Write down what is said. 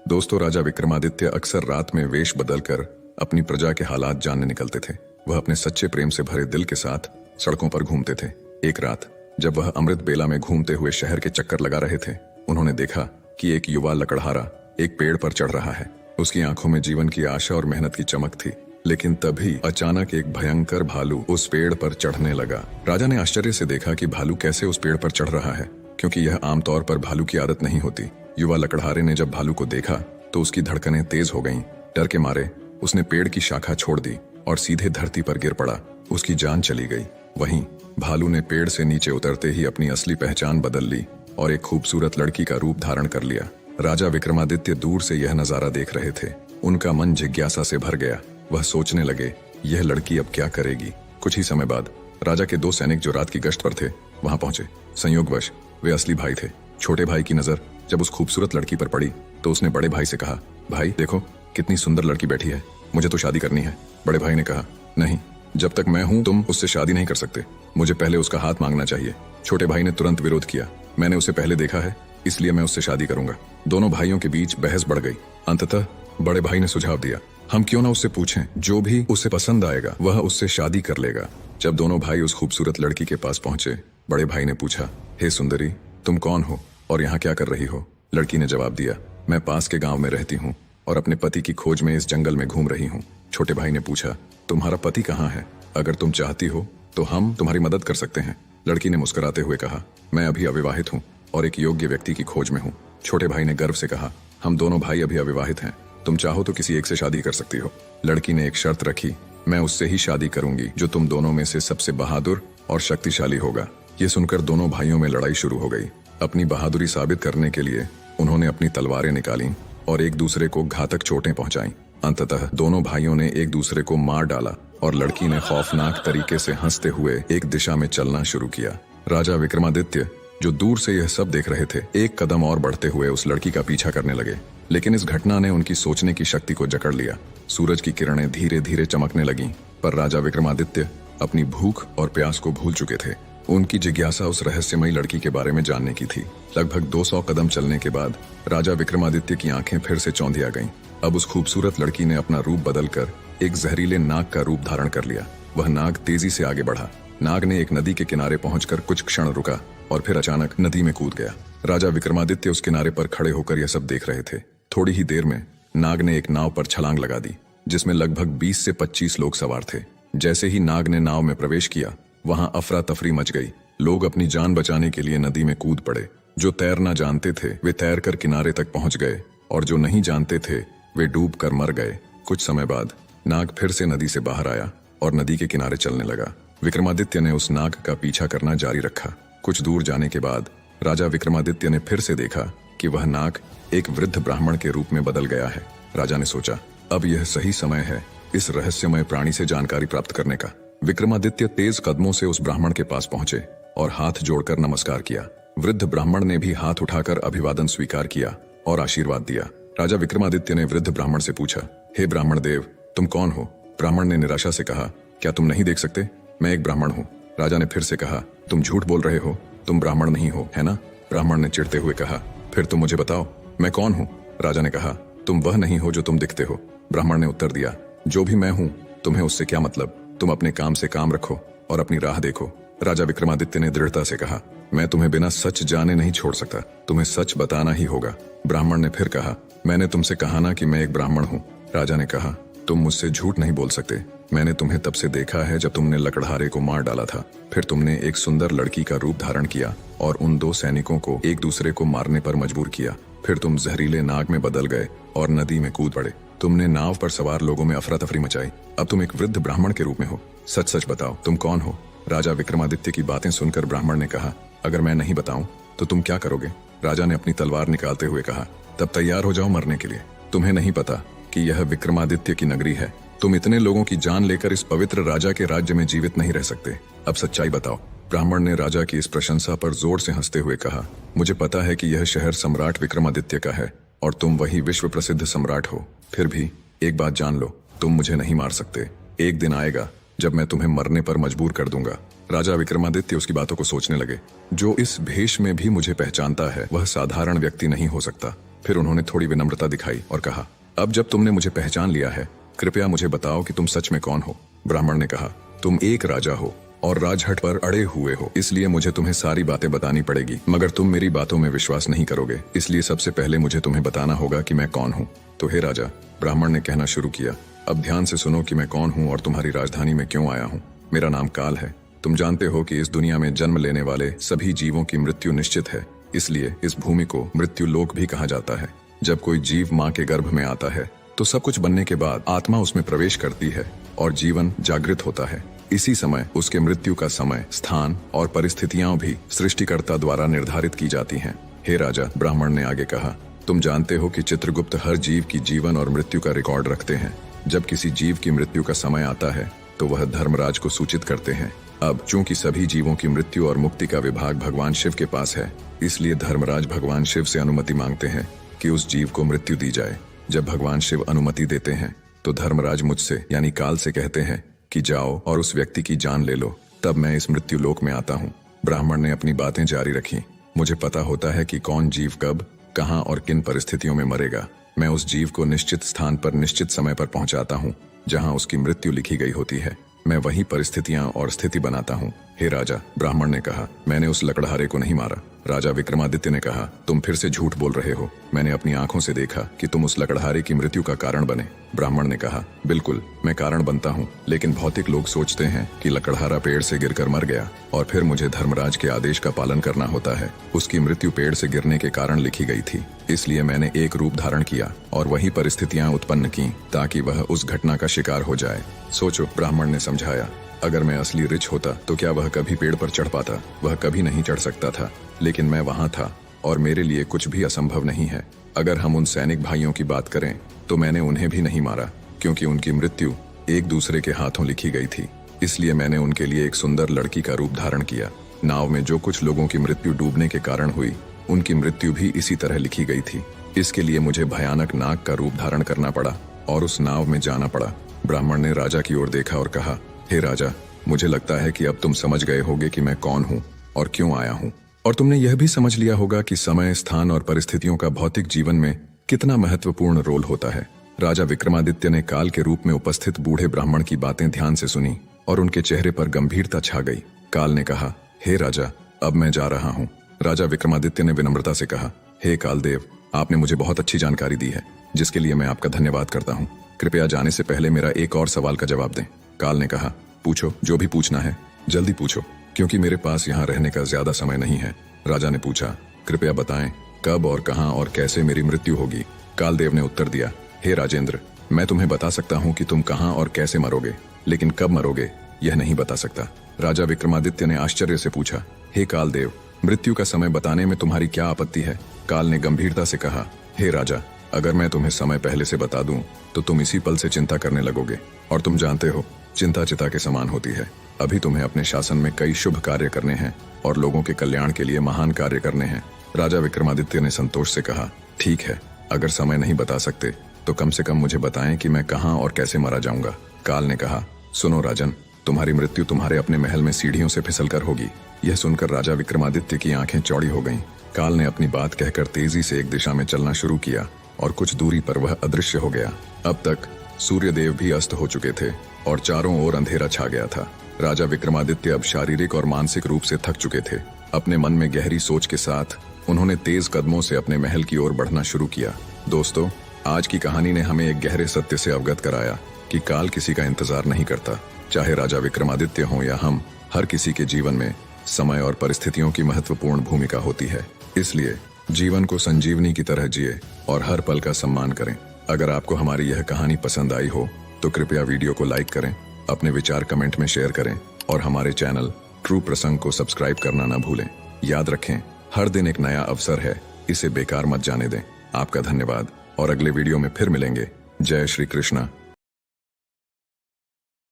दोस्तों, राजा विक्रमादित्य अक्सर रात में वेश बदलकर अपनी प्रजा के हालात जानने निकलते थे। वह अपने सच्चे प्रेम से भरे दिल के साथ सड़कों पर घूमते थे। एक रात जब वह अमृत बेला में घूमते हुए शहर के चक्कर लगा रहे थे, उन्होंने देखा कि एक युवा लकड़हारा एक पेड़ पर चढ़ रहा है। उसकी आंखों में जीवन की आशा और मेहनत की चमक थी। लेकिन तभी अचानक एक भयंकर भालू उस पेड़ पर चढ़ने लगा। राजा ने आश्चर्य से देखा कि भालू कैसे उस पेड़ पर चढ़ रहा है, क्योंकि यह आमतौर पर भालू की आदत नहीं होती। युवा लकड़हारे ने जब भालू को देखा तो उसकी धड़कनें तेज हो गईं। डर के मारे उसने पेड़ की शाखा छोड़ दी और सीधे धरती पर गिर पड़ा। उसकी जान चली गई। वहीं भालू ने पेड़ से नीचे उतरते ही अपनी असली पहचान बदल ली और एक खूबसूरत लड़की का रूप धारण कर लिया। राजा विक्रमादित्य दूर से यह नजारा देख रहे थे। उनका मन जिज्ञासा से भर गया। वह सोचने लगे, यह लड़की अब क्या करेगी। कुछ ही समय बाद राजा के दो सैनिक जो रात की गश्त पर थे वहां पहुंचे। संयोगवश वे असली भाई थे। छोटे भाई की नजर जब उस खूबसूरत लड़की पर पड़ी तो उसने बड़े भाई से कहा, भाई देखो कितनी सुंदर लड़की बैठी है, मुझे तो शादी करनी है। बड़े भाई ने कहा, नहीं, जब तक मैं हूं तुम उससे शादी नहीं कर सकते, मुझे पहले उसका हाथ मांगना चाहिए। छोटे भाई ने तुरंत विरोध किया, मैंने उसे पहले देखा है, इसलिए मैं उससे शादी करूंगा। दोनों भाइयों के बीच बहस बढ़ गई। अंततः बड़े भाई ने सुझाव दिया, हम क्यों ना उससे पूछें, जो भी उसे पसंद आएगा वह उससे शादी कर लेगा। जब दोनों भाई उस खूबसूरत लड़की के पास पहुंचे, बड़े भाई ने पूछा, हे सुंदरी, तुम कौन हो और यहाँ क्या कर रही हो। लड़की ने जवाब दिया, मैं पास के गांव में रहती हूँ और अपने पति की खोज में इस जंगल में घूम रही हूँ। छोटे भाई ने पूछा, तुम्हारा पति कहाँ है, अगर तुम चाहती हो तो हम तुम्हारी मदद कर सकते हैं। लड़की ने मुस्कुराते हुए कहा, मैं अभी अविवाहित हूँ और एक योग्य व्यक्ति की खोज में हूँ। छोटे भाई ने गर्व से कहा, हम दोनों भाई अभी अविवाहित हैं, तुम चाहो तो किसी एक से शादी कर सकती हो। लड़की ने एक शर्त रखी, मैं उससे ही शादी करूंगी जो तुम दोनों में से सबसे बहादुर और शक्तिशाली होगा। ये सुनकर दोनों भाइयों में लड़ाई शुरू हो गई। अपनी बहादुरी साबित करने के लिए उन्होंने अपनी तलवारें निकाली और एक दूसरे को घातक चोटें पहुंचाईं। अंततः दोनों भाइयों ने एक दूसरे को मार डाला और लड़की ने खौफनाक तरीके से हंसते हुए एक दिशा में चलना शुरू किया। राजा विक्रमादित्य जो दूर से यह सब देख रहे थे, एक कदम और बढ़ते हुए उस लड़की का पीछा करने लगे। लेकिन इस घटना ने उनकी सोचने की शक्ति को जकड़ लिया। सूरज की किरणें धीरे धीरे चमकने लगीं, पर राजा विक्रमादित्य अपनी भूख और प्यास को भूल चुके थे। उनकी जिज्ञासा उस रहस्यमयी लड़की के बारे में जानने की थी। लगभग 200 कदम चलने के बाद राजा विक्रमादित्य की आंखें फिर से चौंधिया गईं। अब उस खूबसूरत लड़की ने अपना रूप बदलकर एक जहरीले नाग का रूप धारण कर लिया। वह नाग तेजी से आगे बढ़ा। नाग ने एक नदी के किनारे पहुंचकर कुछ क्षण रुका और फिर अचानक नदी में कूद गया। राजा विक्रमादित्य उस किनारे पर खड़े होकर यह सब देख रहे थे। थोड़ी ही देर में नाग ने एक नाव पर छलांग लगा दी, जिसमें लगभग 20 से 25 लोग सवार थे। जैसे ही नाग ने नाव में प्रवेश किया, वहां अफरा तफरी मच गई। लोग अपनी जान बचाने के लिए नदी में कूद पड़े। जो तैरना जानते थे वे तैरकर किनारे तक पहुंच गए और जो नहीं जानते थे वे डूब कर मर गए। कुछ समय बाद नाग फिर से नदी से बाहर आया और नदी के किनारे चलने लगा। विक्रमादित्य ने उस नाग का पीछा करना जारी रखा। कुछ दूर जाने के बाद राजा विक्रमादित्य ने फिर से देखा कि वह नाग एक वृद्ध ब्राह्मण के रूप में बदल गया है। राजा ने सोचा, अब यह सही समय है इस रहस्यमय प्राणी से जानकारी प्राप्त करने का। विक्रमादित्य तेज कदमों से उस ब्राह्मण के पास पहुंचे और हाथ जोड़कर नमस्कार किया। वृद्ध ब्राह्मण ने भी हाथ उठाकर अभिवादन स्वीकार किया और आशीर्वाद दिया। राजा विक्रमादित्य ने वृद्ध ब्राह्मण से पूछा, हे ब्राह्मण देव, तुम कौन हो। ब्राह्मण ने निराशा से कहा, क्या तुम नहीं देख सकते, मैं एक ब्राह्मण हूँ। राजा ने फिर से कहा, तुम झूठ बोल रहे हो, तुम ब्राह्मण नहीं हो, है ना। ब्राह्मण ने चिढ़ते हुए कहा, फिर तुम मुझे बताओ मैं कौन हूँ। राजा ने कहा, तुम वह नहीं हो जो तुम दिखते हो। ब्राह्मण ने उत्तर दिया, जो भी मैं हूँ तुम्हें उससे क्या मतलब, तुम अपने काम से काम रखो और अपनी राह देखो। राजा विक्रमादित्य ने दृढ़ता से कहा, मैं तुम्हें बिना सच जाने नहीं छोड़ सकता, तुम्हें सच बताना ही होगा। ब्राह्मण ने फिर कहा, मैंने तुमसे कहा ना कि मैं एक ब्राह्मण हूँ। राजा ने कहा, तुम मुझसे झूठ नहीं बोल सकते, मैंने तुम्हें तब से देखा है जब तुमने लकड़हारे को मार डाला था। फिर तुमने एक सुंदर लड़की का रूप धारण किया और उन दो सैनिकों को एक दूसरे को मारने पर मजबूर किया। फिर तुम जहरीले नाग में बदल गए और नदी में कूद पड़े। तुमने नाव पर सवार लोगों में अफरा तफरी मचाई। अब तुम एक वृद्ध ब्राह्मण के रूप में हो। सच सच बताओ, तुम कौन हो। राजा विक्रमादित्य की बातें सुनकर ब्राह्मण ने कहा, अगर मैं नहीं बताऊं तो तुम क्या करोगे। राजा ने अपनी तलवार निकालते हुए कहा, तब तैयार हो जाओ मरने के लिए। तुम्हें नहीं पता कि यह विक्रमादित्य की नगरी है। तुम इतने लोगों की जान लेकर इस पवित्र राजा के राज्य में जीवित नहीं रह सकते। अब सच्चाई बताओ। ब्राह्मण ने राजा की इस प्रशंसा पर जोर से हंसते हुए कहा, मुझे पता है कि यह शहर सम्राट विक्रमादित्य का है और तुम वही विश्व प्रसिद्ध सम्राट हो। फिर भी एक बात जान लो, तुम मुझे नहीं मार सकते। एक दिन आएगा जब मैं तुम्हें मरने पर मजबूर कर दूंगा। राजा विक्रमादित्य उसकी बातों को सोचने लगे। जो इस भेष में भी मुझे पहचानता है वह साधारण व्यक्ति नहीं हो सकता। फिर उन्होंने थोड़ी विनम्रता दिखाई और कहा, अब जब तुमने मुझे पहचान लिया है, कृपया मुझे बताओ कि तुम सच में कौन हो। ब्राह्मण ने कहा, तुम एक राजा हो और राजहट पर अड़े हुए हो, इसलिए मुझे तुम्हें सारी बातें बतानी पड़ेगी, मगर तुम मेरी बातों में विश्वास नहीं करोगे, इसलिए सबसे पहले मुझे तुम्हें बताना होगा कि मैं कौन हूँ। तो हे राजा, ब्राह्मण ने कहना शुरू किया, अब ध्यान से सुनो कि मैं कौन हूँ और तुम्हारी राजधानी में क्यों आया हूँ। मेरा नाम काल है। तुम जानते हो कि इस दुनिया में जन्म लेने वाले सभी जीवों की मृत्यु निश्चित है, इसलिए इस भूमि को मृत्यु लोक भी कहा जाता है। जब कोई जीव माँ के गर्भ में आता है तो सब कुछ बनने के बाद आत्मा उसमें प्रवेश करती है और जीवन जागृत होता है। इसी समय उसके मृत्यु का समय, स्थान और परिस्थितियां भी सृष्टिकर्ता द्वारा निर्धारित की जाती हैं। हे राजा, ब्राह्मण ने आगे कहा, तुम जानते हो कि चित्रगुप्त हर जीव की जीवन और मृत्यु का रिकॉर्ड रखते हैं। जब किसी जीव की मृत्यु का समय आता है तो वह धर्मराज को सूचित करते हैं। अब चूंकि सभी जीवों की मृत्यु और मुक्ति का विभाग भगवान शिव के पास है, इसलिए धर्मराज भगवान शिव से अनुमति मांगते हैं कि उस जीव को मृत्यु दी जाए। जब भगवान शिव अनुमति देते हैं तो धर्मराज मुझसे यानी काल से कहते हैं कि जाओ और उस व्यक्ति की जान ले लो, तब मैं इस मृत्यु लोक में आता हूँ। ब्राह्मण ने अपनी बातें जारी रखी, मुझे पता होता है कि कौन जीव कब, कहाँ और किन परिस्थितियों में मरेगा। मैं उस जीव को निश्चित स्थान पर निश्चित समय पर पहुंचाता हूँ जहाँ उसकी मृत्यु लिखी गई होती है। मैं वही परिस्थितियां और स्थिति बनाता हूँ। हे राजा, ब्राह्मण ने कहा, मैंने उस लकड़हारे को नहीं मारा। राजा विक्रमादित्य ने कहा, तुम फिर से झूठ बोल रहे हो। मैंने अपनी आंखों से देखा कि तुम उस लकड़हारे की मृत्यु का कारण बने। ब्राह्मण ने कहा, बिल्कुल, मैं कारण बनता हूँ, लेकिन भौतिक लोग सोचते हैं कि लकड़हारा पेड़ से गिरकर मर गया और फिर मुझे धर्मराज के आदेश का पालन करना होता है। उसकी मृत्यु पेड़ से गिरने के कारण लिखी गई थी, इसलिए मैंने एक रूप धारण किया और वही परिस्थितियां उत्पन्न की ताकि वह उस घटना का शिकार हो जाए। सोचो, ब्राह्मण ने समझाया, अगर मैं असली रिच होता तो क्या वह कभी पेड़ पर चढ़ पाता? वह कभी नहीं चढ़ सकता था, लेकिन मैं वहां था और मेरे लिए कुछ भी असंभव नहीं है। अगर हम उन सैनिक भाइयों की बात करें तो मैंने उन्हें भी नहीं मारा, क्योंकि उनकी मृत्यु एक दूसरे के हाथों लिखी गई थी। इसलिए मैंने उनके लिए एक सुंदर लड़की का रूप धारण किया। नाव में जो कुछ लोगों की मृत्यु डूबने के कारण हुई, उनकी मृत्यु भी इसी तरह लिखी गई थी। इसके लिए मुझे भयानक नाग का रूप धारण करना पड़ा और उस नाव में जाना पड़ा। ब्राह्मण ने राजा की ओर देखा और कहा, हे राजा, मुझे लगता है कि अब तुम समझ गए होगे कि मैं कौन हूँ और क्यों आया हूँ, और तुमने यह भी समझ लिया होगा कि समय, स्थान और परिस्थितियों का भौतिक जीवन में कितना महत्वपूर्ण रोल होता है। राजा विक्रमादित्य ने काल के रूप में उपस्थित बूढ़े ब्राह्मण की बातें ध्यान से सुनी और उनके चेहरे पर गंभीरता छा गई। काल ने कहा, हे राजा, अब मैं जा रहा हूँ। राजा विक्रमादित्य ने विनम्रता से कहा, हे कालदेव, आपने मुझे बहुत अच्छी जानकारी दी है, जिसके लिए मैं आपका धन्यवाद करता हूँ। कृपया जाने से पहले मेरा एक और सवाल का जवाब दें। काल ने कहा, पूछो, जो भी पूछना है जल्दी पूछो, क्योंकि मेरे पास यहाँ रहने का ज्यादा समय नहीं है। राजा ने पूछा, कृपया बताएं कब और कहाँ और कैसे मेरी मृत्यु होगी। कालदेव ने उत्तर दिया, हे राजेंद्र, मैं तुम्हें बता सकता हूँ कि तुम कहाँ और कैसे मरोगे, लेकिन कब मरोगे यह नहीं बता सकता। राजा विक्रमादित्य ने आश्चर्य से पूछा, हे कालदेव, मृत्यु का समय बताने में तुम्हारी क्या आपत्ति है? काल ने गंभीरता से कहा, हे राजा, अगर मैं तुम्हें समय पहले से बता दूं तो तुम इसी पल से चिंता करने लगोगे, और तुम जानते हो चिंता चिता के समान होती है। अभी तुम्हें अपने शासन में कई शुभ कार्य करने हैं और लोगों के कल्याण के लिए महान कार्य करने हैं। राजा विक्रमादित्य ने संतोष से कहा, ठीक है, अगर समय नहीं बता सकते तो कम से कम मुझे बताएं कि मैं कहाँ और कैसे मारा जाऊंगा। काल ने कहा, सुनो राजन, तुम्हारी मृत्यु तुम्हारे अपने महल में सीढ़ियों से फिसलकर होगी। यह सुनकर राजा विक्रमादित्य की आंखें चौड़ी हो गईं। काल ने अपनी बात कहकर तेजी से एक दिशा में चलना शुरू किया और कुछ दूरी पर वह अदृश्य हो गया। अब तक सूर्यदेव भी अस्त हो चुके थे और चारों ओर अंधेरा छा गया था। राजा विक्रमादित्य अब शारीरिक और मानसिक रूप से थक चुके थे। अपने मन में गहरी सोच के साथ उन्होंने तेज कदमों से अपने महल की ओर बढ़ना शुरू किया। दोस्तों, आज की कहानी ने हमें एक गहरे सत्य से अवगत कराया कि काल किसी का इंतजार नहीं करता। चाहे राजा विक्रमादित्य हो या हम, हर किसी के जीवन में समय और परिस्थितियों की महत्वपूर्ण भूमिका होती है। इसलिए जीवन को संजीवनी की तरह जिए और हर पल का सम्मान करें। अगर आपको हमारी यह कहानी पसंद आई हो तो कृपया वीडियो को लाइक करें, अपने विचार कमेंट में शेयर करें और हमारे चैनल ट्रू प्रसंग को सब्सक्राइब करना ना भूलें। याद रखें, हर दिन एक नया अवसर है, इसे बेकार मत जाने दें। आपका धन्यवाद और अगले वीडियो में फिर मिलेंगे। जय श्री कृष्णा।